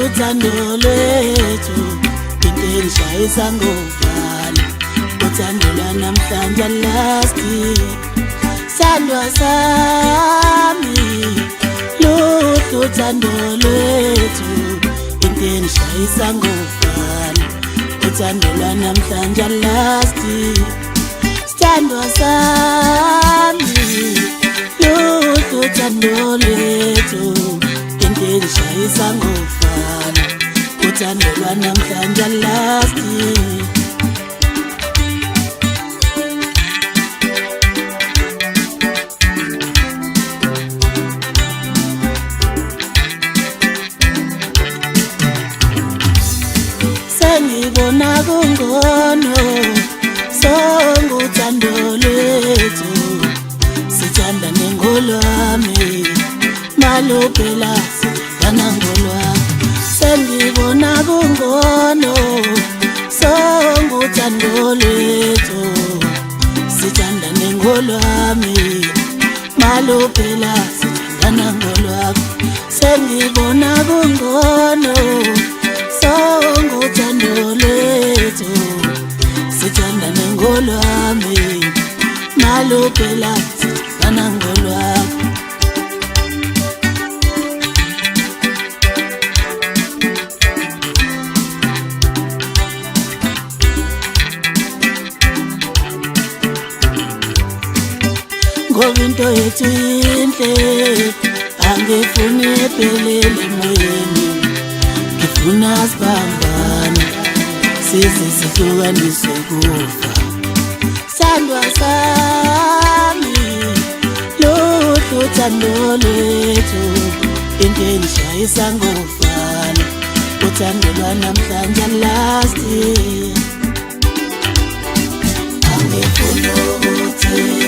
Uthando lwethu into engishayisa ngovala uthandela namhlanje lasti sandwa sami uthando lwethu into engishayisa ngovala uthandela namhlanje lasti sandwa sami uthando lwethu into engishayisa ngovala uthandelwa namhlanje lasti sengibona kungono songuthando lwethu sithanda nengolwami maluphela sithanda ngolwami sengibona kungono songuthando lwethu sithanda nengolwami maluphela sithanda ngolwami sengibona kungono songuthando lwethu sithanda nengolwami maluphela sithanda ngolwami ngoba into yethu inhle angifuni ephelele emoyeni ngifuna sibambane size sihlukaniswe kufa sandwa sami uthando lwethu into engishayisa ngovala uthandelwa namhlanje lasti angifuni ukuthi